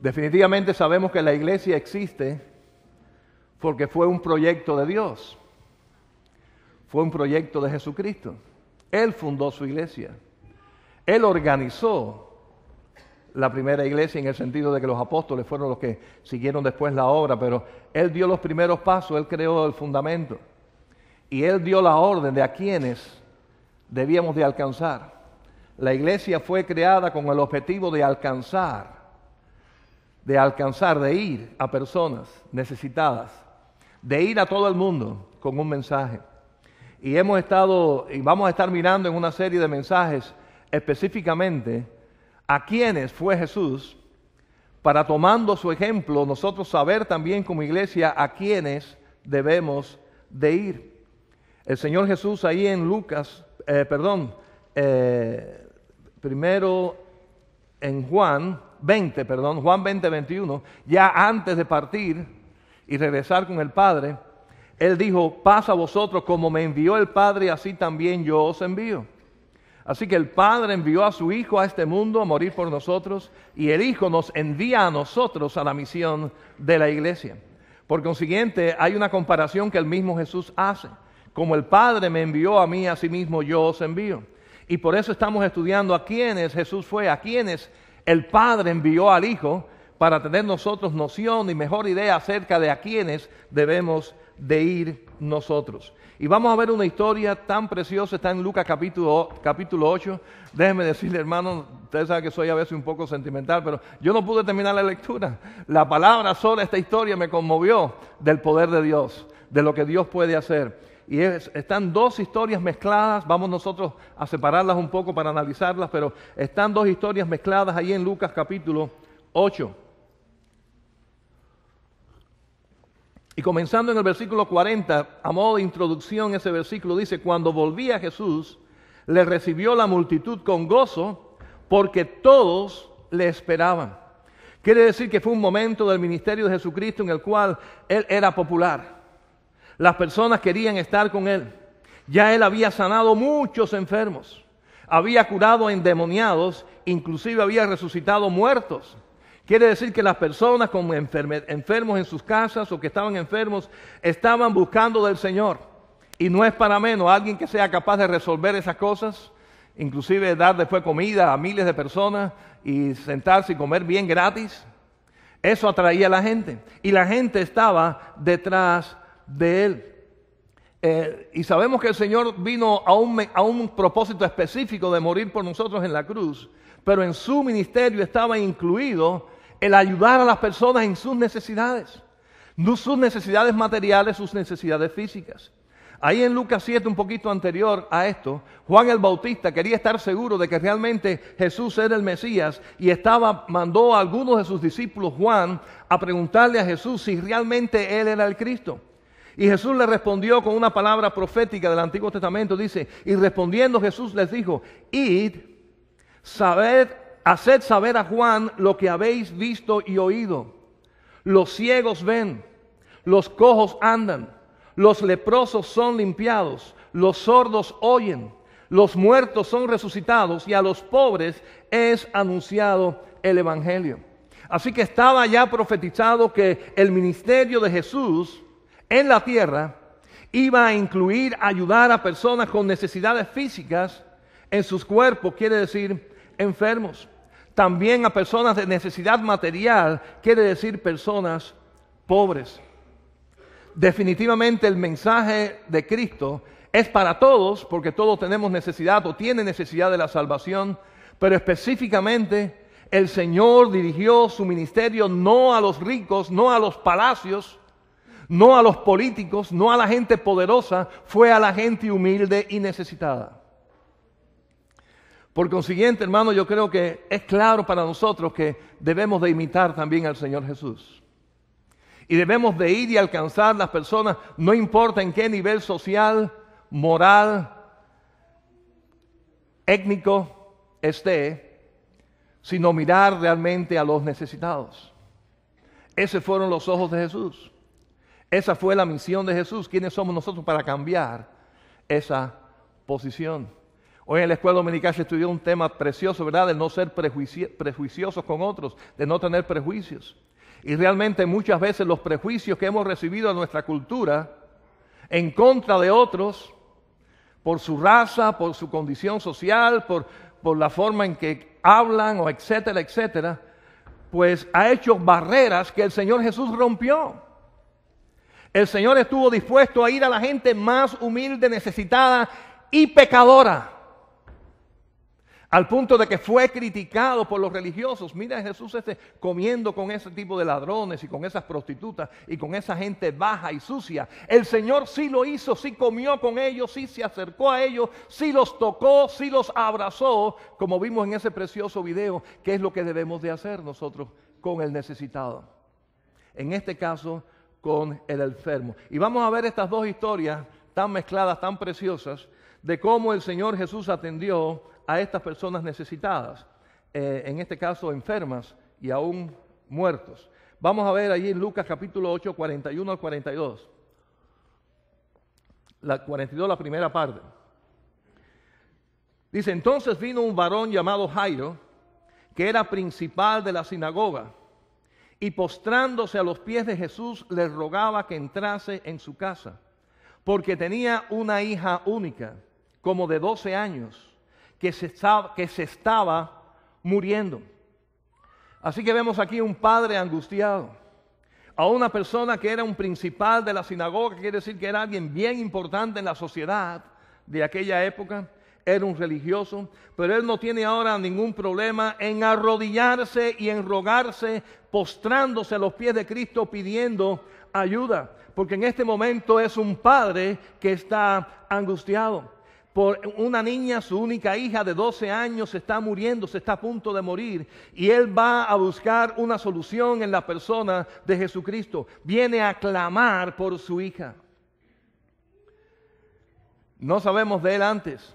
Definitivamente sabemos que la iglesia existe porque fue un proyecto de Dios. Fue un proyecto de Jesucristo. Él fundó su iglesia. Él organizó la primera iglesia en el sentido de que los apóstoles fueron los que siguieron después la obra, pero Él dio los primeros pasos, Él creó el fundamento. Y Él dio la orden de a quienes debíamos de alcanzar. La iglesia fue creada con el objetivo de alcanzar, de ir a personas necesitadas, de ir a todo el mundo con un mensaje. Y hemos estado, y vamos a estar mirando en una serie de mensajes específicamente a quienes fue Jesús, para tomando su ejemplo, nosotros saber también como iglesia a quienes debemos de ir. El Señor Jesús ahí en primero en Juan 20, Juan 20, 21, ya antes de partir y regresar con el Padre, Él dijo: paz a vosotros, como me envió el Padre, así también yo os envío. Así que el Padre envió a su Hijo a este mundo a morir por nosotros, y el Hijo nos envía a nosotros a la misión de la iglesia. Por consiguiente, hay una comparación que el mismo Jesús hace. Como el Padre me envió a mí, asimismo yo os envío. Y por eso estamos estudiando a quienes Jesús fue, a quienes el Padre envió al Hijo, para tener nosotros noción y mejor idea acerca de a quienes debemos de ir nosotros. Y vamos a ver una historia tan preciosa, está en Lucas capítulo 8. Déjenme decirle, hermano, ustedes saben que soy a veces un poco sentimental, pero yo no pude terminar la lectura. La palabra sola, esta historia me conmovió del poder de Dios, de lo que Dios puede hacer. Y están dos historias mezcladas, vamos nosotros a separarlas un poco para analizarlas, pero están dos historias mezcladas ahí en Lucas capítulo 8. Y comenzando en el versículo 40, a modo de introducción, ese versículo dice: cuando volvía Jesús, le recibió la multitud con gozo, porque todos le esperaban. Quiere decir que fue un momento del ministerio de Jesucristo en el cual Él era popular. Las personas querían estar con Él. Ya Él había sanado muchos enfermos, había curado a endemoniados, inclusive había resucitado muertos. Quiere decir que las personas con enfermos en sus casas o que estaban enfermos estaban buscando del Señor. Y no es para menos alguien que sea capaz de resolver esas cosas, inclusive dar después comida a miles de personas y sentarse y comer bien gratis. Eso atraía a la gente y la gente estaba detrás de Él. Y sabemos que el Señor vino a un propósito específico de morir por nosotros en la cruz, pero en su ministerio estaba incluido el ayudar a las personas en sus necesidades, no sus necesidades materiales, sus necesidades físicas. Ahí en Lucas 7, un poquito anterior a esto, Juan el Bautista quería estar seguro de que realmente Jesús era el Mesías y mandó a algunos de sus discípulos, Juan, a preguntarle a Jesús si realmente Él era el Cristo. Y Jesús le respondió con una palabra profética del Antiguo Testamento, dice: y respondiendo Jesús les dijo: id, haced saber a Juan lo que habéis visto y oído. Los ciegos ven, los cojos andan, los leprosos son limpiados, los sordos oyen, los muertos son resucitados y a los pobres es anunciado el Evangelio. Así que estaba ya profetizado que el ministerio de Jesús en la tierra iba a incluir ayudar a personas con necesidades físicas en sus cuerpos, quiere decir enfermos. También a personas de necesidad material, quiere decir personas pobres. Definitivamente el mensaje de Cristo es para todos, porque todos tenemos necesidad o tienen necesidad de la salvación, pero específicamente el Señor dirigió su ministerio no a los ricos, no a los palacios, no a los políticos, no a la gente poderosa, fue a la gente humilde y necesitada. Por consiguiente, hermano, yo creo que es claro para nosotros que debemos de imitar también al Señor Jesús. Y debemos de ir y alcanzar las personas, no importa en qué nivel social, moral, étnico esté, sino mirar realmente a los necesitados. Esos fueron los ojos de Jesús. Esa fue la misión de Jesús. ¿Quiénes somos nosotros para cambiar esa posición? Hoy en la escuela dominical se estudió un tema precioso, ¿verdad? De no ser prejuiciosos con otros, de no tener prejuicios. Y realmente muchas veces los prejuicios que hemos recibido en nuestra cultura en contra de otros, por su raza, por su condición social, por la forma en que hablan, o etcétera, etcétera, pues ha hecho barreras que el Señor Jesús rompió. El Señor estuvo dispuesto a ir a la gente más humilde, necesitada y pecadora, al punto de que fue criticado por los religiosos. Mira a Jesús comiendo con ese tipo de ladrones y con esas prostitutas y con esa gente baja y sucia. El Señor sí lo hizo, sí comió con ellos, sí se acercó a ellos, sí los tocó, sí los abrazó, como vimos en ese precioso video, que es lo que debemos de hacer nosotros con el necesitado. En este caso, con el enfermo. Y vamos a ver estas dos historias tan mezcladas, tan preciosas, de cómo el Señor Jesús atendió a estas personas necesitadas, en este caso enfermas y aún muertos. Vamos a ver allí en Lucas capítulo 8, 41 al 42. 42, la primera parte. Dice, entonces vino un varón llamado Jairo, que era principal de la sinagoga, y postrándose a los pies de Jesús, le rogaba que entrase en su casa, porque tenía una hija única, como de 12 años, que se estaba muriendo. Así que vemos aquí un padre angustiado, a una persona que era un principal de la sinagoga, quiere decir que era alguien bien importante en la sociedad de aquella época, era un religioso, pero él no tiene ahora ningún problema en arrodillarse y en rogarse, postrándose a los pies de Cristo pidiendo ayuda, porque en este momento es un padre que está angustiado. Por una niña, su única hija de 12 años, se está muriendo, se está a punto de morir. Y él va a buscar una solución en la persona de Jesucristo. Viene a clamar por su hija. No sabemos de él antes,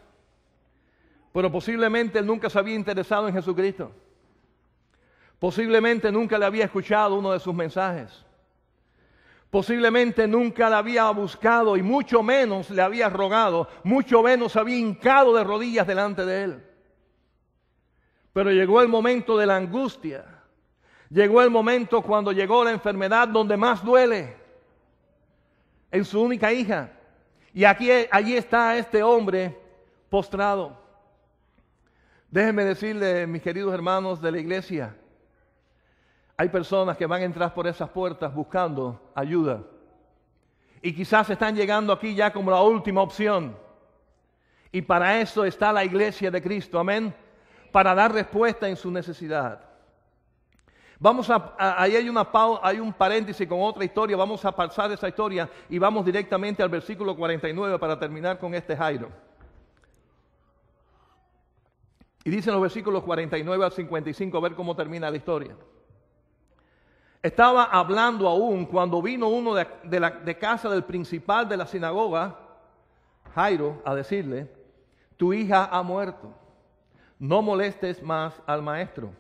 pero posiblemente él nunca se había interesado en Jesucristo. Posiblemente nunca le había escuchado uno de sus mensajes. Posiblemente nunca la había buscado y mucho menos le había rogado, mucho menos había hincado de rodillas delante de él. Pero llegó el momento de la angustia, llegó el momento cuando llegó la enfermedad donde más duele, en su única hija. Y allí está este hombre postrado. Déjenme decirle, mis queridos hermanos de la iglesia, hay personas que van a entrar por esas puertas buscando ayuda. Y quizás están llegando aquí ya como la última opción. Y para eso está la iglesia de Cristo, amén. Para dar respuesta en su necesidad. Ahí hay un paréntesis con otra historia. Vamos a pasar esa historia y vamos directamente al versículo 49 para terminar con este Jairo. Y dicen los versículos 49 al 55, a ver cómo termina la historia. Estaba hablando aún cuando vino uno de casa del principal de la sinagoga, Jairo, a decirle, tu hija ha muerto, no molestes más al maestro.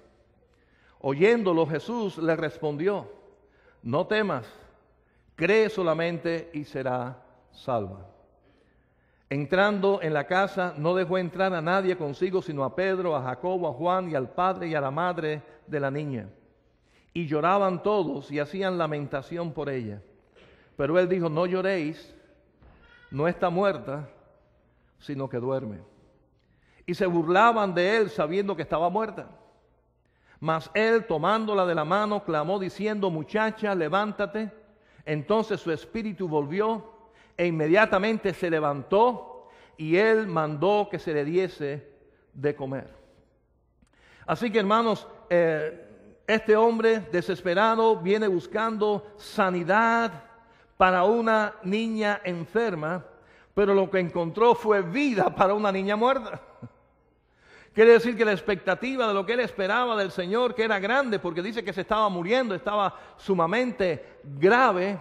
Oyéndolo, Jesús le respondió, no temas, cree solamente y será salva. Entrando en la casa, no dejó entrar a nadie consigo, sino a Pedro, a Jacobo, a Juan y al padre y a la madre de la niña. Y lloraban todos y hacían lamentación por ella. Pero él dijo, no lloréis, no está muerta, sino que duerme. Y se burlaban de él sabiendo que estaba muerta. Mas él, tomándola de la mano, clamó diciendo, muchacha, levántate. Entonces su espíritu volvió e inmediatamente se levantó y él mandó que se le diese de comer. Así que, hermanos, este hombre desesperado viene buscando sanidad para una niña enferma, pero lo que encontró fue vida para una niña muerta. Quiere decir que la expectativa de lo que él esperaba del Señor, que era grande, porque dice que se estaba muriendo, estaba sumamente grave,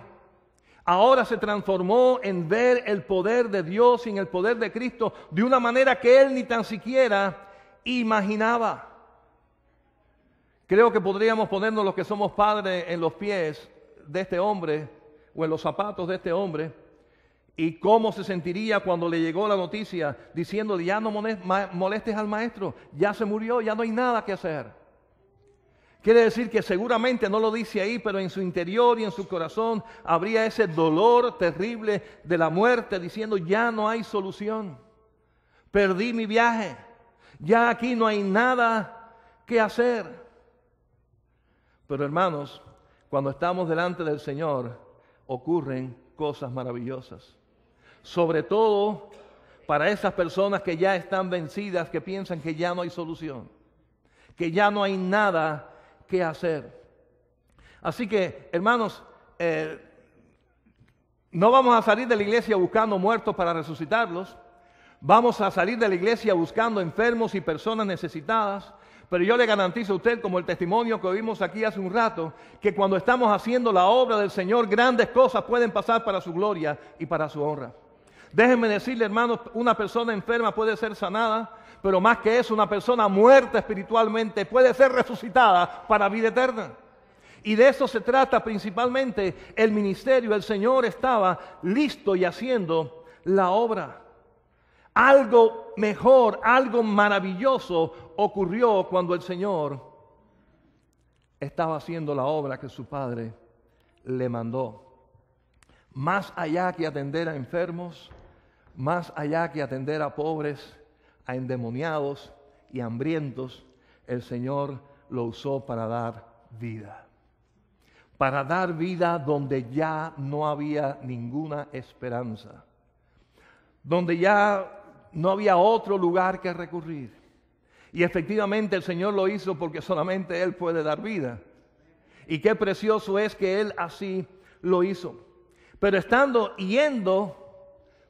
ahora se transformó en ver el poder de Dios y en el poder de Cristo de una manera que él ni tan siquiera imaginaba. Creo que podríamos ponernos los que somos padres en los pies de este hombre o en los zapatos de este hombre ¿Y cómo se sentiría cuando le llegó la noticia diciendo, ya no molestes al maestro, ya se murió, ya no hay nada que hacer? Quiere decir que seguramente no lo dice ahí, pero en su interior y en su corazón habría ese dolor terrible de la muerte, diciendo, ya no hay solución, perdí mi viaje, ya aquí no hay nada que hacer. Pero hermanos, cuando estamos delante del Señor, ocurren cosas maravillosas. Sobre todo para esas personas que ya están vencidas, que piensan que ya no hay solución, que ya no hay nada que hacer. Así que, hermanos, no vamos a salir de la iglesia buscando muertos para resucitarlos. Vamos a salir de la iglesia buscando enfermos y personas necesitadas. Pero yo le garantizo a usted, como el testimonio que oímos aquí hace un rato, que cuando estamos haciendo la obra del Señor, grandes cosas pueden pasar para su gloria y para su honra. Déjenme decirle, hermanos, una persona enferma puede ser sanada, pero más que eso, una persona muerta espiritualmente puede ser resucitada para vida eterna. Y de eso se trata principalmente el ministerio. El Señor estaba listo y haciendo la obra. Algo mejor, algo maravilloso ocurrió cuando el Señor estaba haciendo la obra que su Padre le mandó. Más allá que atender a enfermos, más allá que atender a pobres, a endemoniados y hambrientos, el Señor lo usó para dar vida. Para dar vida donde ya no había ninguna esperanza. Donde ya no había otro lugar que recurrir. Y efectivamente el Señor lo hizo porque solamente Él puede dar vida. Y qué precioso es que Él así lo hizo. Pero yendo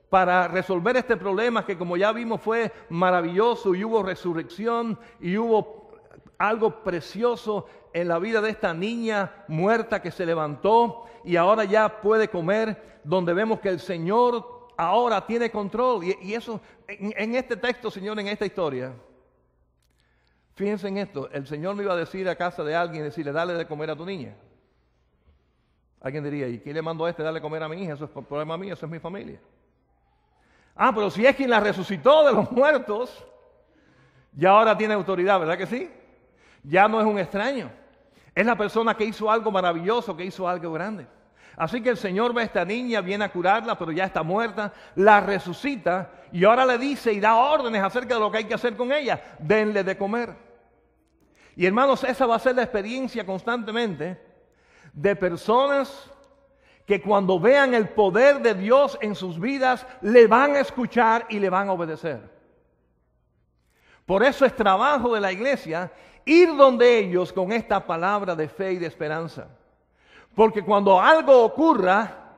para resolver este problema que, como ya vimos, fue maravilloso, y hubo resurrección y hubo algo precioso en la vida de esta niña muerta que se levantó y ahora ya puede comer, donde vemos que el Señor ahora tiene control. Y eso, en este texto, Señor, en esta historia, fíjense en esto, el Señor no iba a decir a casa de alguien, decirle, dale de comer a tu niña. Alguien diría, ¿y quién le mandó a darle de comer a mi hija? Eso es problema mío, eso es mi familia. Ah, pero si es quien la resucitó de los muertos, ya ahora tiene autoridad, ¿verdad que sí? Ya no es un extraño. Es la persona que hizo algo maravilloso, que hizo algo grande. Así que el Señor ve a esta niña, viene a curarla, pero ya está muerta, la resucita y ahora le dice y da órdenes acerca de lo que hay que hacer con ella. Denle de comer. Y hermanos, esa va a ser la experiencia constantemente de personas que cuando vean el poder de Dios en sus vidas, le van a escuchar y le van a obedecer. Por eso es trabajo de la iglesia ir donde ellos con esta palabra de fe y de esperanza. Porque cuando algo ocurra,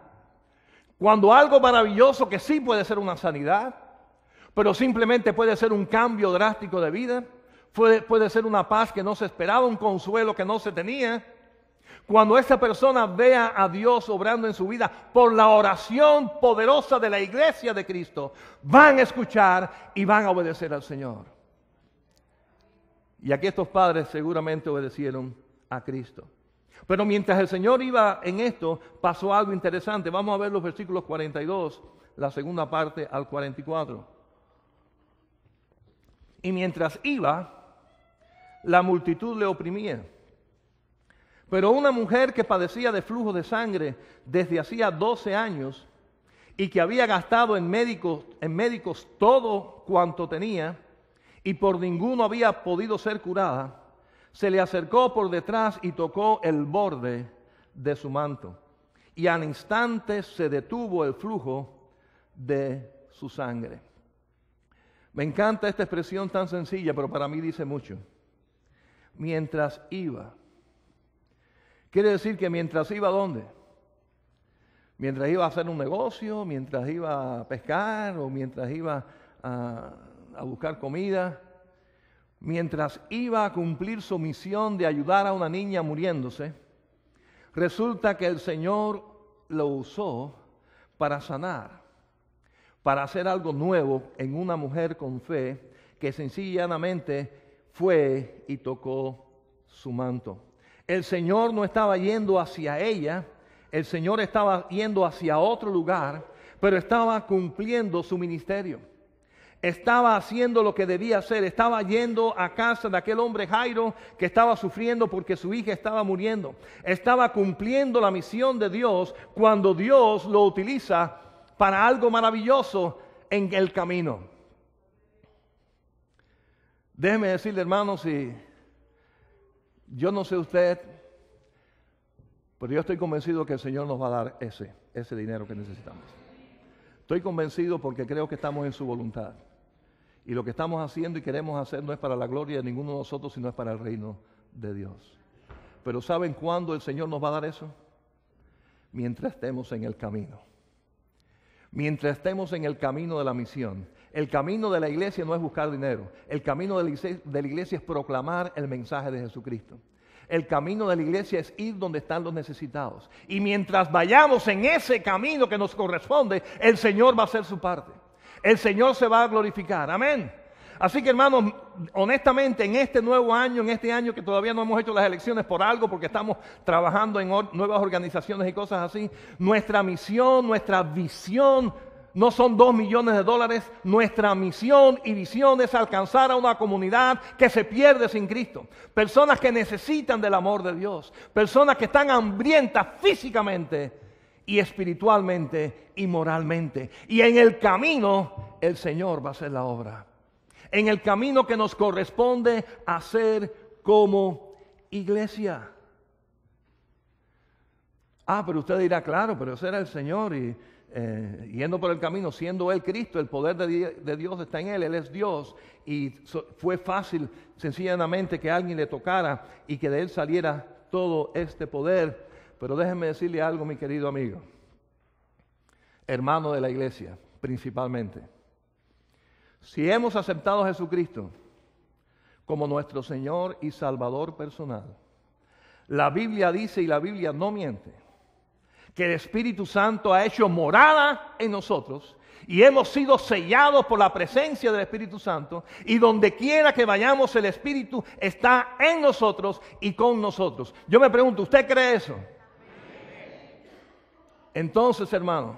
cuando algo maravilloso, que sí puede ser una sanidad, pero simplemente puede ser un cambio drástico de vida, puede ser una paz que no se esperaba, un consuelo que no se tenía. Cuando esa persona vea a Dios obrando en su vida por la oración poderosa de la iglesia de Cristo, van a escuchar y van a obedecer al Señor. Y aquí estos padres seguramente obedecieron a Cristo. Pero mientras el Señor iba en esto, pasó algo interesante. Vamos a ver los versículos 42, la segunda parte al 44. Y mientras iba, la multitud le oprimía. Pero una mujer que padecía de flujo de sangre desde hacía 12 años y que había gastado en médicos todo cuanto tenía y por ninguno había podido ser curada, se le acercó por detrás y tocó el borde de su manto. Y al instante se detuvo el flujo de su sangre. Me encanta esta expresión tan sencilla, pero para mí dice mucho. Mientras iba. Quiere decir que mientras iba, ¿a dónde? Mientras iba a hacer un negocio, mientras iba a pescar o mientras iba a buscar comida, mientras iba a cumplir su misión de ayudar a una niña muriéndose, resulta que el Señor lo usó para sanar, para hacer algo nuevo en una mujer con fe que sencillamente fue y tocó su manto. El Señor no estaba yendo hacia ella, el Señor estaba yendo hacia otro lugar, pero estaba cumpliendo su ministerio. Estaba haciendo lo que debía hacer. Estaba yendo a casa de aquel hombre Jairo que estaba sufriendo porque su hija estaba muriendo. Estaba cumpliendo la misión de Dios cuando Dios lo utiliza para algo maravilloso en el camino. Déjeme decirle, hermanos, y yo no sé usted, pero yo estoy convencido que el Señor nos va a dar ese dinero que necesitamos. Estoy convencido porque creo que estamos en su voluntad. Y lo que estamos haciendo y queremos hacer no es para la gloria de ninguno de nosotros, sino es para el reino de Dios. Pero ¿saben cuándo el Señor nos va a dar eso? Mientras estemos en el camino. Mientras estemos en el camino de la misión. El camino de la iglesia no es buscar dinero. El camino de la iglesia es proclamar el mensaje de Jesucristo. El camino de la iglesia es ir donde están los necesitados. Y mientras vayamos en ese camino que nos corresponde, el Señor va a hacer su parte. El Señor se va a glorificar. Amén. Así que, hermanos, honestamente, en este nuevo año, en este año que todavía no hemos hecho las elecciones por algo, porque estamos trabajando en nuevas organizaciones y cosas así, nuestra misión, nuestra visión no son $2 millones. Nuestra misión y visión es alcanzar a una comunidad que se pierde sin Cristo. Personas que necesitan del amor de Dios. Personas que están hambrientas físicamente y espiritualmente y moralmente. Y en el camino el Señor va a hacer la obra. En el camino que nos corresponde hacer como iglesia. Pero usted dirá, claro, pero ese era el Señor y yendo por el camino, siendo Él Cristo, el poder de Dios está en Él es Dios. Y fue fácil, sencillamente, que alguien le tocara y que de Él saliera todo este poder. Pero déjenme decirle algo, mi querido amigo, hermano de la iglesia, principalmente. Si hemos aceptado a Jesucristo como nuestro Señor y Salvador personal, la Biblia dice, y la Biblia no miente, que el Espíritu Santo ha hecho morada en nosotros y hemos sido sellados por la presencia del Espíritu Santo, y donde quiera que vayamos el Espíritu está en nosotros y con nosotros. Yo me pregunto, ¿usted cree eso? Entonces, hermano,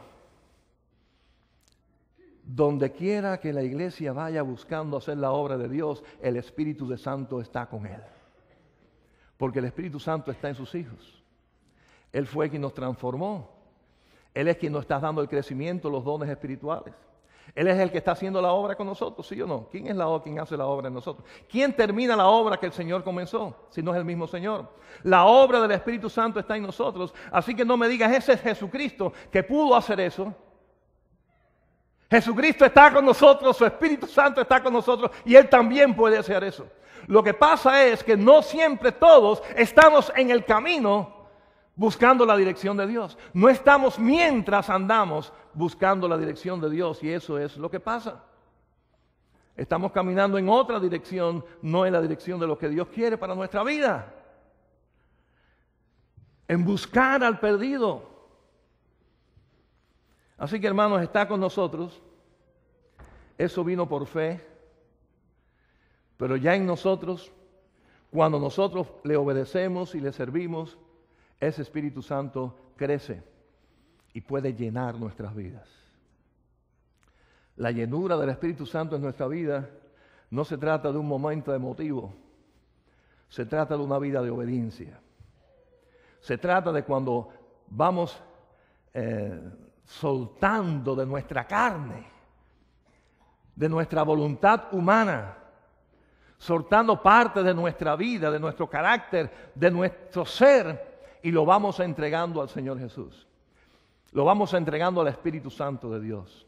donde quiera que la iglesia vaya buscando hacer la obra de Dios, el Espíritu Santo está con él. Porque el Espíritu Santo está en sus hijos. Él fue quien nos transformó. Él es quien nos está dando el crecimiento, los dones espirituales. Él es el que está haciendo la obra con nosotros, ¿sí o no? ¿Quién es quien hace la obra en nosotros? ¿Quién termina la obra que el Señor comenzó? Si no es el mismo Señor. La obra del Espíritu Santo está en nosotros. Así que no me digas, ese es Jesucristo que pudo hacer eso. Jesucristo está con nosotros, su Espíritu Santo está con nosotros y Él también puede hacer eso. Lo que pasa es que no siempre todos estamos en el camino buscando la dirección de Dios. No estamos mientras andamos buscando la dirección de Dios, y eso es lo que pasa. Estamos caminando en otra dirección, no en la dirección de lo que Dios quiere para nuestra vida. En buscar al perdido. Así que, hermanos, está con nosotros. Eso vino por fe. Pero ya en nosotros, cuando nosotros le obedecemos y le servimos, ese Espíritu Santo crece y puede llenar nuestras vidas. La llenura del Espíritu Santo en nuestra vida no se trata de un momento emotivo, se trata de una vida de obediencia. Se trata de cuando vamos soltando de nuestra carne, de nuestra voluntad humana, soltando parte de nuestra vida, de nuestro carácter, de nuestro ser, y lo vamos entregando al Señor Jesús. Lo vamos entregando al Espíritu Santo de Dios.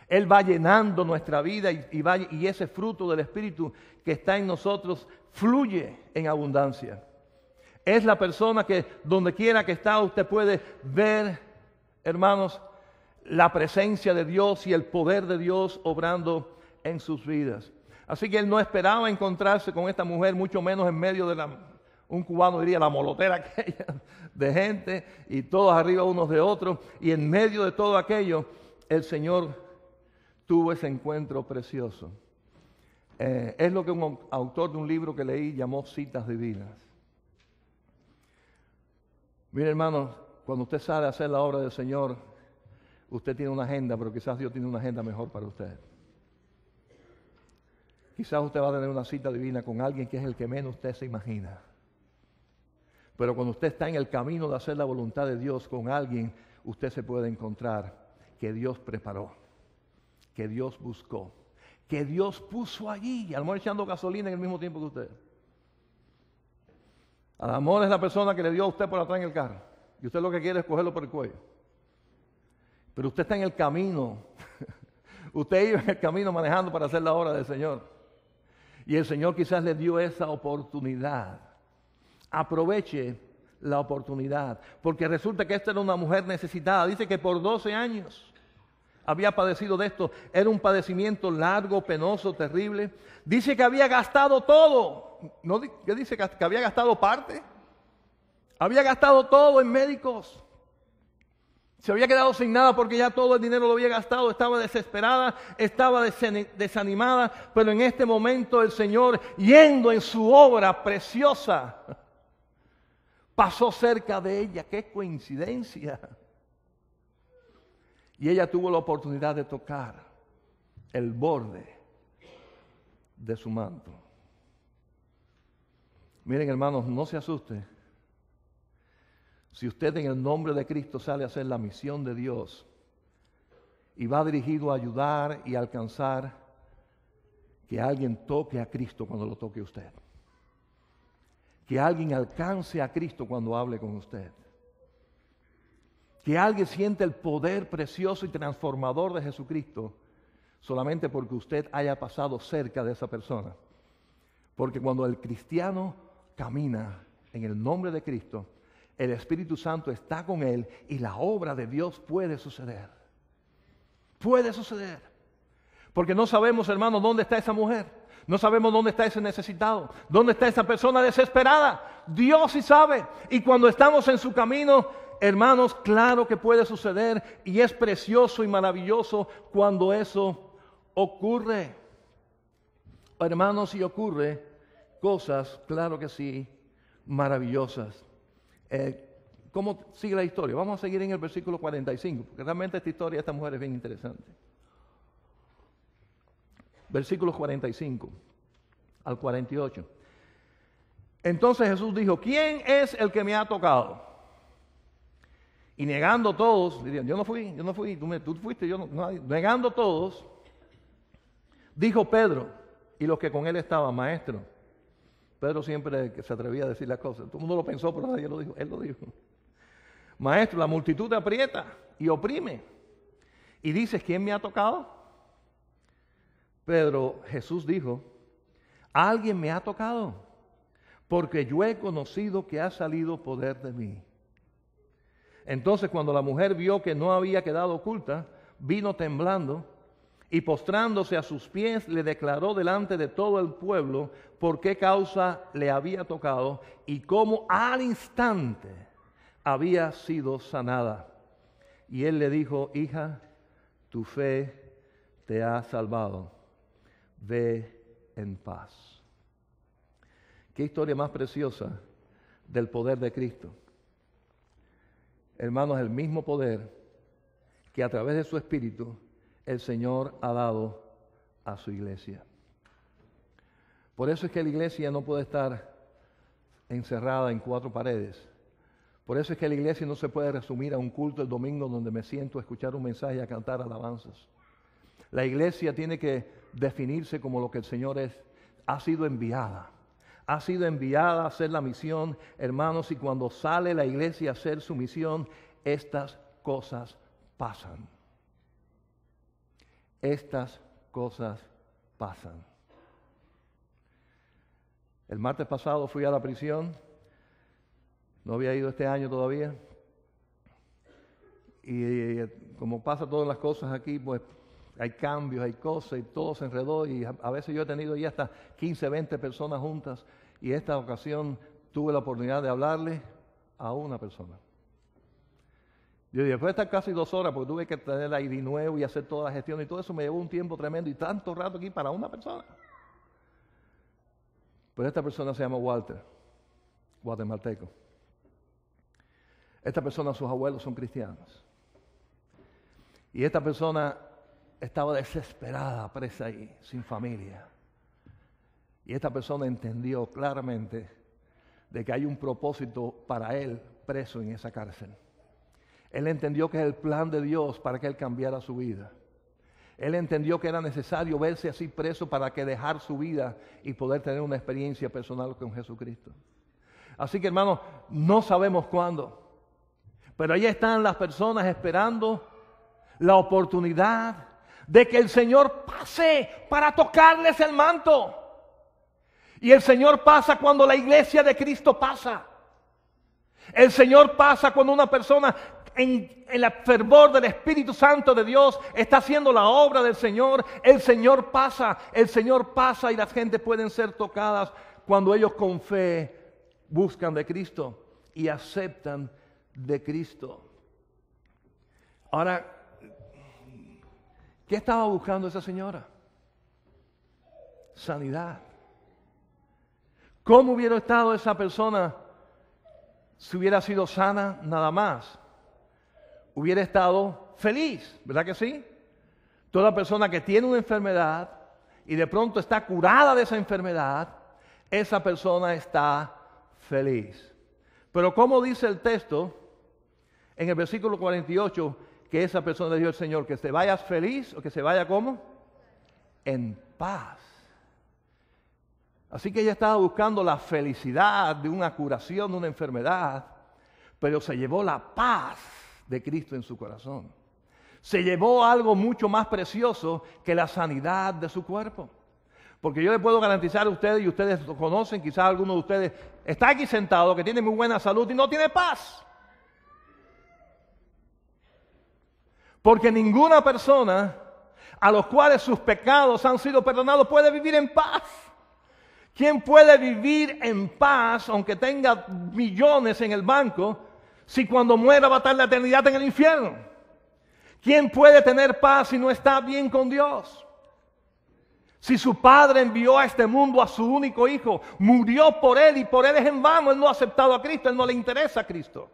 Él va llenando nuestra vida y ese fruto del Espíritu que está en nosotros fluye en abundancia. Es la persona que donde quiera que está usted puede ver, hermanos, la presencia de Dios y el poder de Dios obrando en sus vidas. Así que él no esperaba encontrarse con esta mujer, mucho menos en medio de un cubano diría la molotera aquella de gente y todos arriba unos de otros, y en medio de todo aquello el Señor tuvo ese encuentro precioso. Es lo que un autor de un libro que leí llamó citas divinas. Mire, hermanos, cuando usted sale a hacer la obra del Señor, usted tiene una agenda, pero quizás Dios tiene una agenda mejor para usted. Quizás usted va a tener una cita divina con alguien que es el que menos usted se imagina. Pero cuando usted está en el camino de hacer la voluntad de Dios con alguien, usted se puede encontrar que Dios preparó, que Dios buscó, que Dios puso allí, al amor echando gasolina en el mismo tiempo que usted. Al amor es la persona que le dio a usted por atrás en el carro, y usted lo que quiere es cogerlo por el cuello. Pero usted está en el camino, usted iba en el camino manejando para hacer la obra del Señor. Y el Señor quizás le dio esa oportunidad. Aproveche la oportunidad, porque resulta que esta era una mujer necesitada. Dice que por 12 años había padecido de esto. Era un padecimiento largo, penoso, terrible. Dice que había gastado todo. ¿No? ¿Qué dice? ¿Que había gastado parte? Había gastado todo en médicos. Se había quedado sin nada porque ya todo el dinero lo había gastado. Estaba desesperada, estaba desanimada. Pero en este momento el Señor, yendo en su obra preciosa, pasó cerca de ella. ¡Qué coincidencia! Y ella tuvo la oportunidad de tocar el borde de su manto. Miren, hermanos, no se asuste. Si usted en el nombre de Cristo sale a hacer la misión de Dios y va dirigido a ayudar y alcanzar, que alguien toque a Cristo cuando lo toque usted. Que alguien alcance a Cristo cuando hable con usted. Que alguien siente el poder precioso y transformador de Jesucristo solamente porque usted haya pasado cerca de esa persona. Porque cuando el cristiano camina en el nombre de Cristo, el Espíritu Santo está con él y la obra de Dios puede suceder. Puede suceder. Porque no sabemos, hermano, dónde está esa mujer. No sabemos dónde está ese necesitado. Dónde está esa persona desesperada. Dios sí sabe. Y cuando estamos en su camino, hermanos, claro que puede suceder. Y es precioso y maravilloso cuando eso ocurre. Hermanos, si ocurre cosas, claro que sí, maravillosas. ¿Cómo sigue la historia? Vamos a seguir en el versículo 45, porque realmente esta historia de esta mujer es bien interesante. Versículos 45 al 48. Entonces Jesús dijo, ¿quién es el que me ha tocado? Y negando todos, dirían, yo no fui, tú fuiste, yo no, negando todos, dijo Pedro y los que con él estaban, maestro. Pedro siempre se atrevía a decir las cosas. Todo el mundo lo pensó, pero nadie lo dijo. Él lo dijo. Maestro, la multitud te aprieta y oprime. Y dices, ¿quién me ha tocado? Pero Jesús dijo, alguien me ha tocado, porque yo he conocido que ha salido poder de mí. Entonces cuando la mujer vio que no había quedado oculta, vino temblando y postrándose a sus pies le declaró delante de todo el pueblo por qué causa le había tocado y cómo al instante había sido sanada. Y él le dijo, hija, tu fe te ha salvado, ve en paz. Qué historia más preciosa del poder de Cristo. Hermanos, el mismo poder que a través de su Espíritu el Señor ha dado a su iglesia. Por eso es que la iglesia no puede estar encerrada en 4 paredes. Por eso es que la iglesia no se puede resumir a un culto el domingo donde me siento a escuchar un mensaje y a cantar alabanzas. La iglesia tiene que definirse como lo que el Señor es. Ha sido enviada. Ha sido enviada a hacer la misión, hermanos, y cuando sale la iglesia a hacer su misión, estas cosas pasan. Estas cosas pasan. El martes pasado fui a la prisión. No había ido este año todavía. Y como pasa todas las cosas aquí, pues hay cambios, hay cosas y todo se enredó. Y a veces yo he tenido ya hasta 15, 20 personas juntas. Y esta ocasión tuve la oportunidad de hablarle a una persona. Yo dije, después de estar casi 2 horas, porque tuve que tener el ID nuevo y hacer toda la gestión y todo eso, me llevó un tiempo tremendo y tanto rato aquí para una persona. Pero esta persona se llama Walter, guatemalteco. Esta persona, sus abuelos son cristianos. Y esta persona estaba desesperada, presa ahí, sin familia. Y esta persona entendió claramente de que hay un propósito para él preso en esa cárcel. Él entendió que es el plan de Dios para que él cambiara su vida. Él entendió que era necesario verse así preso para que dejar su vida y poder tener una experiencia personal con Jesucristo. Así que, hermanos, no sabemos cuándo, pero ahí están las personas esperando la oportunidad de que el Señor pase para tocarles el manto. Y el Señor pasa cuando la iglesia de Cristo pasa. El Señor pasa cuando una persona en el fervor del Espíritu Santo de Dios está haciendo la obra del Señor. El Señor pasa y las gentes pueden ser tocadas cuando ellos con fe buscan de Cristo y aceptan de Cristo. Ahora, ¿qué estaba buscando esa señora? Sanidad. ¿Cómo hubiera estado esa persona si hubiera sido sana nada más? Hubiera estado feliz, ¿verdad que sí? Toda persona que tiene una enfermedad y de pronto está curada de esa enfermedad, esa persona está feliz. Pero ¿cómo dice el texto en el versículo 48 que esa persona le dijo al Señor? ¿Que se vaya feliz o que se vaya ¿cómo? En paz. Así que ella estaba buscando la felicidad de una curación de una enfermedad, pero se llevó la paz de Cristo en su corazón. Se llevó algo mucho más precioso que la sanidad de su cuerpo. Porque yo le puedo garantizar a ustedes, y ustedes lo conocen, quizás alguno de ustedes está aquí sentado, que tiene muy buena salud y no tiene paz. Porque ninguna persona a los cuales sus pecados han sido perdonados puede vivir en paz. ¿Quién puede vivir en paz aunque tenga millones en el banco si cuando muera va a estar la eternidad en el infierno? ¿Quién puede tener paz si no está bien con Dios? Si su padre envió a este mundo a su único hijo, murió por él y por él es en vano, él no ha aceptado a Cristo, él no le interesa a Cristo.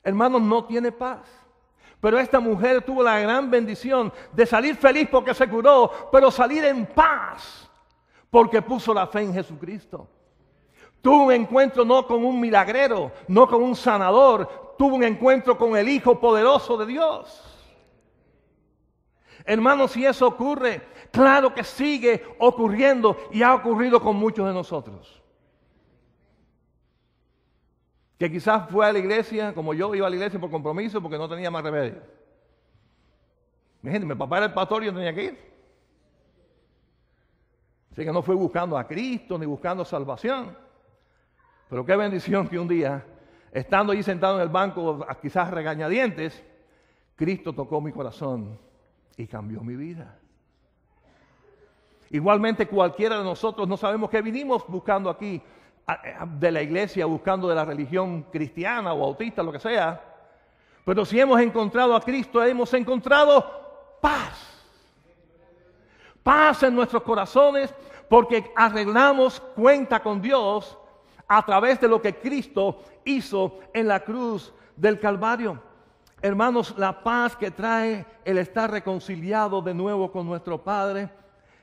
Hermanos, no tiene paz. Pero esta mujer tuvo la gran bendición de salir feliz porque se curó, pero salir en paz porque puso la fe en Jesucristo. Tuvo un encuentro no con un milagrero, no con un sanador, tuvo un encuentro con el Hijo poderoso de Dios. Hermanos, si eso ocurre, claro que sigue ocurriendo y ha ocurrido con muchos de nosotros. Que quizás fue a la iglesia, como yo iba a la iglesia por compromiso, porque no tenía más remedio. Imagínense, mi papá era el pastor y yo tenía que ir. Así que no fui buscando a Cristo ni buscando salvación. Pero qué bendición que un día, estando allí sentado en el banco, quizás regañadientes, Cristo tocó mi corazón y cambió mi vida. Igualmente cualquiera de nosotros no sabemos qué vinimos buscando aquí de la iglesia, buscando de la religión cristiana o bautista, lo que sea. Pero si hemos encontrado a Cristo, hemos encontrado paz. Paz en nuestros corazones porque arreglamos cuenta con Dios a través de lo que Cristo hizo en la cruz del Calvario. Hermanos, la paz que trae el estar reconciliado de nuevo con nuestro Padre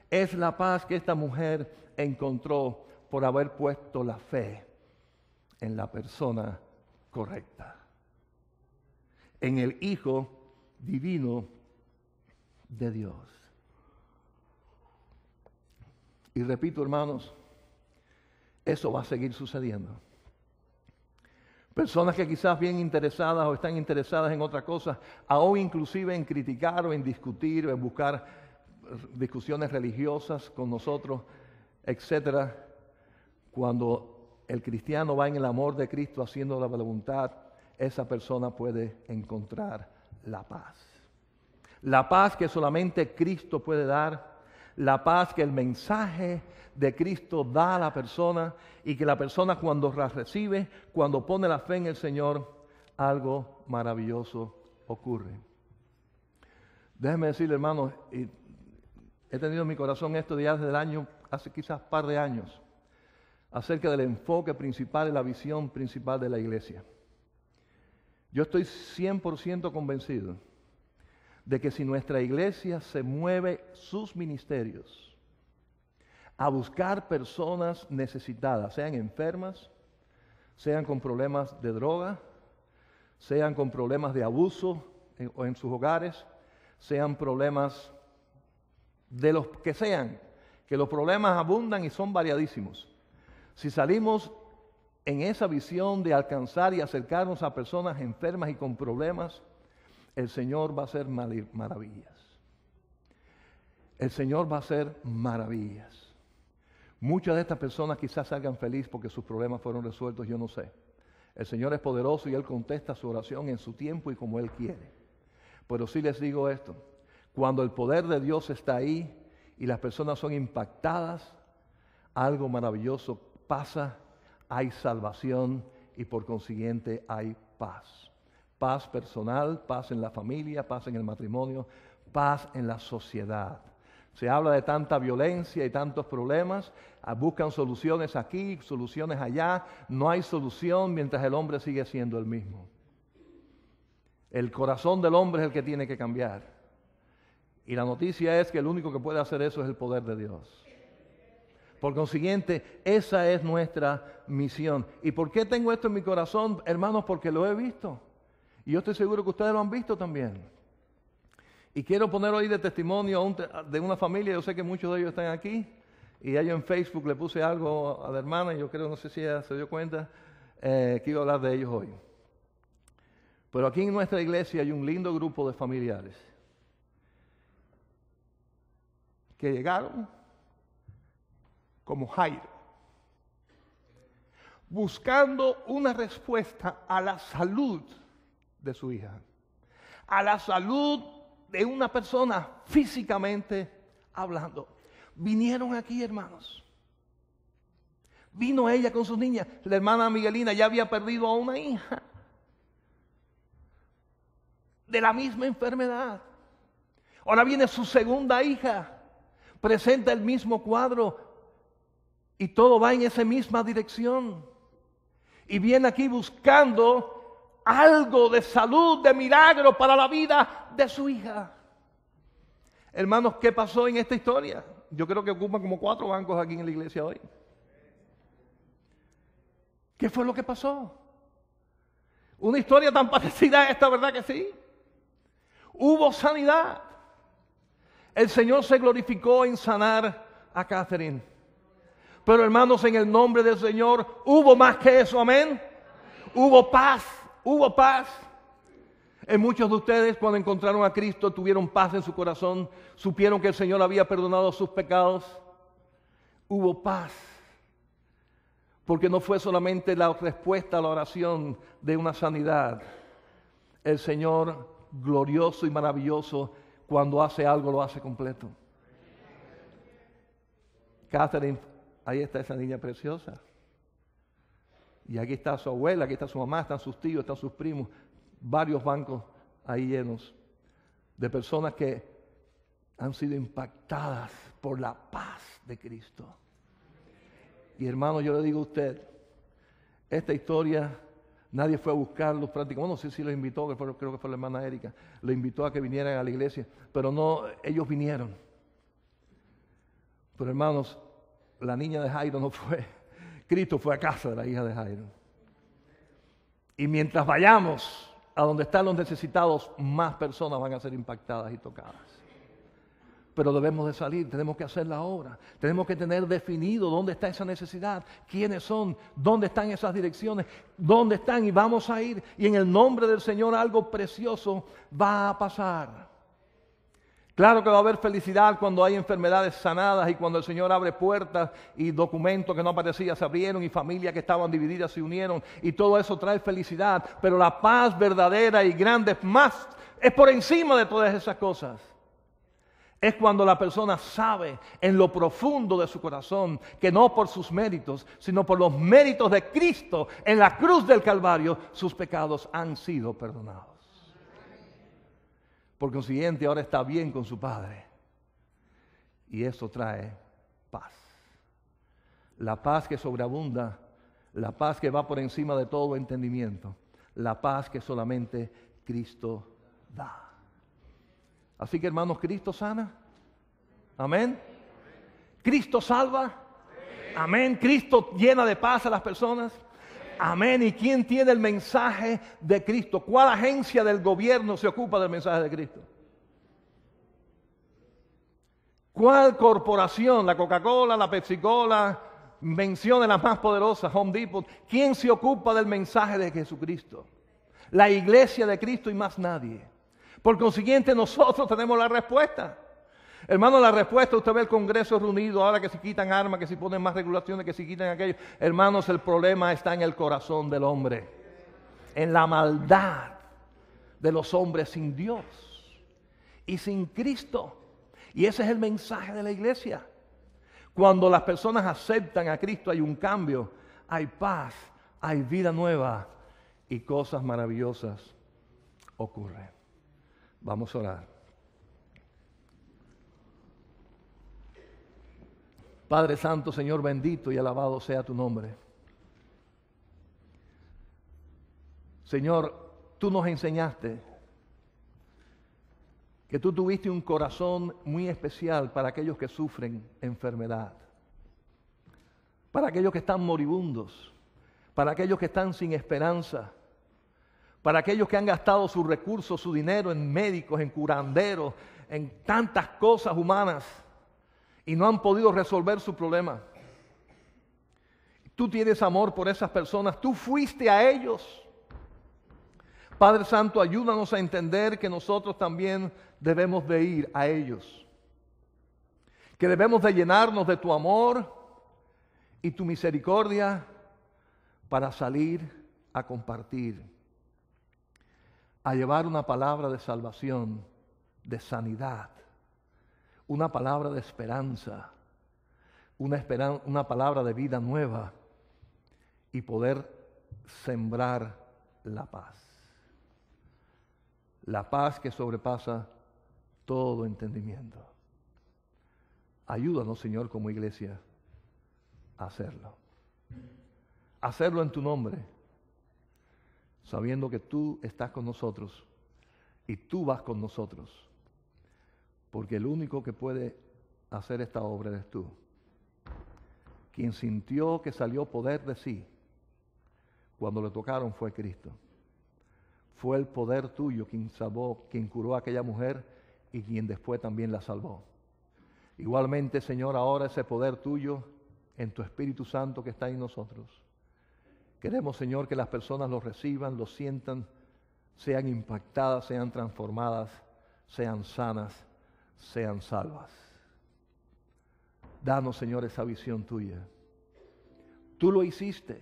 es la paz que esta mujer encontró por haber puesto la fe en la persona correcta, en el Hijo divino de Dios. Y repito, hermanos, eso va a seguir sucediendo. Personas que quizás bien interesadas o están interesadas en otra cosa, aún inclusive en criticar o en discutir o en buscar discusiones religiosas con nosotros, etcétera. Cuando el cristiano va en el amor de Cristo haciendo la voluntad, esa persona puede encontrar la paz. La paz que solamente Cristo puede dar, la paz que el mensaje de Cristo da a la persona y que la persona cuando la recibe, cuando pone la fe en el Señor, algo maravilloso ocurre. Déjenme decirle, hermanos, y he tenido en mi corazón esto ya desde el año, hace quizás un par de años, acerca del enfoque principal y la visión principal de la iglesia. Yo estoy 100% convencido de que si nuestra iglesia se mueve sus ministerios a buscar personas necesitadas, sean enfermas, sean con problemas de droga, sean con problemas de abuso o en sus hogares, sean problemas de los que sean, que los problemas abundan y son variadísimos. Si salimos en esa visión de alcanzar y acercarnos a personas enfermas y con problemas, el Señor va a hacer maravillas. El Señor va a hacer maravillas. Muchas de estas personas quizás salgan felices porque sus problemas fueron resueltos, yo no sé. El Señor es poderoso y Él contesta su oración en su tiempo y como Él quiere. Pero sí les digo esto, cuando el poder de Dios está ahí y las personas son impactadas, algo maravilloso pasa, hay salvación y por consiguiente hay paz. Paz personal, paz en la familia, paz en el matrimonio, paz en la sociedad. Se habla de tanta violencia y tantos problemas, buscan soluciones aquí, soluciones allá. No hay solución mientras el hombre sigue siendo el mismo. El corazón del hombre es el que tiene que cambiar. Y la noticia es que el único que puede hacer eso es el poder de Dios. Por consiguiente, esa es nuestra misión. ¿Y por qué tengo esto en mi corazón, hermanos? Porque lo he visto. Y yo estoy seguro que ustedes lo han visto también. Y quiero poner hoy de testimonio de una familia. Yo sé que muchos de ellos están aquí. Y yo en Facebook le puse algo a la hermana. Y yo creo, no sé si ella se dio cuenta, que iba a hablar de ellos hoy. Pero aquí en nuestra iglesia hay un lindo grupo de familiares que llegaron como Jairo, buscando una respuesta a la salud de su hija, a la salud de una persona físicamente hablando. Vinieron aquí, hermanos. Vino ella con sus niñas. La hermana Miguelina ya había perdido a una hija de la misma enfermedad. Ahora viene su segunda hija, presenta el mismo cuadro. Y todo va en esa misma dirección. Y viene aquí buscando algo de salud, de milagro para la vida de su hija. Hermanos, ¿qué pasó en esta historia? Yo creo que ocupan como 4 bancos aquí en la iglesia hoy. ¿Qué fue lo que pasó? Una historia tan parecida a esta, ¿verdad que sí? Hubo sanidad. El Señor se glorificó en sanar a Catherine. Pero hermanos, en el nombre del Señor, hubo más que eso, amén. Hubo paz, hubo paz. En muchos de ustedes, cuando encontraron a Cristo, tuvieron paz en su corazón, supieron que el Señor había perdonado sus pecados. Hubo paz, porque no fue solamente la respuesta a la oración de una sanidad. El Señor, glorioso y maravilloso, cuando hace algo, lo hace completo. Catherine, ahí está esa niña preciosa. Y aquí está su abuela, aquí está su mamá, están sus tíos, están sus primos. Varios bancos ahí llenos de personas que han sido impactadas por la paz de Cristo. Y hermano, yo le digo a usted, esta historia, nadie fue a buscarlos prácticamente. Bueno, no sé si los invitó, creo que fue la hermana Erika, lo invitó a que vinieran a la iglesia, pero no, ellos vinieron. Pero hermanos, la niña de Jairo no fue, Cristo fue a casa de la hija de Jairo. Y mientras vayamos a donde están los necesitados, más personas van a ser impactadas y tocadas. Pero debemos de salir, tenemos que hacer la obra, tenemos que tener definido dónde está esa necesidad, quiénes son, dónde están esas direcciones, dónde están, y vamos a ir, y en el nombre del Señor algo precioso va a pasar. Claro que va a haber felicidad cuando hay enfermedades sanadas y cuando el Señor abre puertas y documentos que no aparecían se abrieron y familias que estaban divididas se unieron, y todo eso trae felicidad, pero la paz verdadera y grande más es por encima de todas esas cosas. Es cuando la persona sabe en lo profundo de su corazón que no por sus méritos, sino por los méritos de Cristo en la cruz del Calvario, sus pecados han sido perdonados. Por consiguiente, ahora está bien con su Padre. Y eso trae paz. La paz que sobreabunda, la paz que va por encima de todo entendimiento, la paz que solamente Cristo da. Así que hermanos, Cristo sana. Amén. Cristo salva. Amén. Cristo llena de paz a las personas. Amén. ¿Y quién tiene el mensaje de Cristo? ¿Cuál agencia del gobierno se ocupa del mensaje de Cristo? ¿Cuál corporación? La Coca-Cola, la Pepsi-Cola, mencione las más poderosas, Home Depot. ¿Quién se ocupa del mensaje de Jesucristo? La iglesia de Cristo y más nadie. Por consiguiente, nosotros tenemos la respuesta. Hermano, la respuesta, usted ve el Congreso reunido, ahora que se quitan armas, que se ponen más regulaciones, que se quitan aquello. Hermanos, el problema está en el corazón del hombre, en la maldad de los hombres sin Dios y sin Cristo. Y ese es el mensaje de la iglesia. Cuando las personas aceptan a Cristo hay un cambio, hay paz, hay vida nueva y cosas maravillosas ocurren. Vamos a orar. Padre Santo, Señor bendito y alabado sea tu nombre. Señor, tú nos enseñaste que tú tuviste un corazón muy especial para aquellos que sufren enfermedad, para aquellos que están moribundos, para aquellos que están sin esperanza, para aquellos que han gastado sus recursos, su dinero en médicos, en curanderos, en tantas cosas humanas y no han podido resolver su problema. Tú tienes amor por esas personas, tú fuiste a ellos. Padre Santo, ayúdanos a entender que nosotros también debemos de ir a ellos, que debemos de llenarnos de tu amor y tu misericordia para salir a compartir, a llevar una palabra de salvación, de sanidad, una palabra de esperanza, una palabra de vida nueva y poder sembrar la paz. La paz que sobrepasa todo entendimiento. Ayúdanos, Señor, como iglesia, a hacerlo. Hacerlo en tu nombre, sabiendo que tú estás con nosotros y tú vas con nosotros. Porque el único que puede hacer esta obra eres tú. Quien sintió que salió poder de sí cuando le tocaron fue Cristo. Fue el poder tuyo quien salvó, quien curó a aquella mujer y quien después también la salvó. Igualmente, Señor, ahora ese poder tuyo en tu Espíritu Santo que está en nosotros. Queremos, Señor, que las personas lo reciban, lo sientan, sean impactadas, sean transformadas, sean sanas, sean salvas. Danos, Señor, esa visión tuya. Tú lo hiciste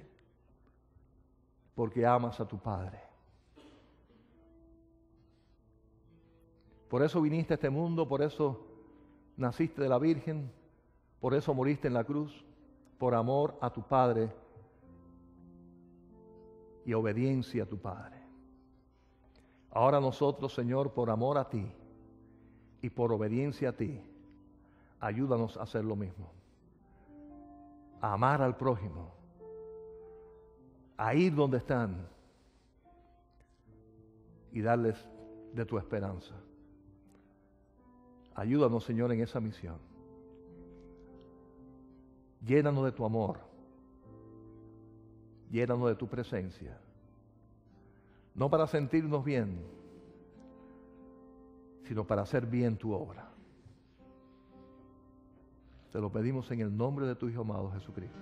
porque amas a tu Padre. Por eso viniste a este mundo, por eso naciste de la Virgen, por eso moriste en la cruz, por amor a tu Padre y obediencia a tu Padre. Ahora nosotros, Señor, por amor a ti y por obediencia a ti, ayúdanos a hacer lo mismo. A amar al prójimo, a ir donde están y darles de tu esperanza. Ayúdanos, Señor, en esa misión. Llénanos de tu amor. Llénanos de tu presencia. No para sentirnos bien, sino para hacer bien tu obra. Te lo pedimos en el nombre de tu Hijo amado Jesucristo.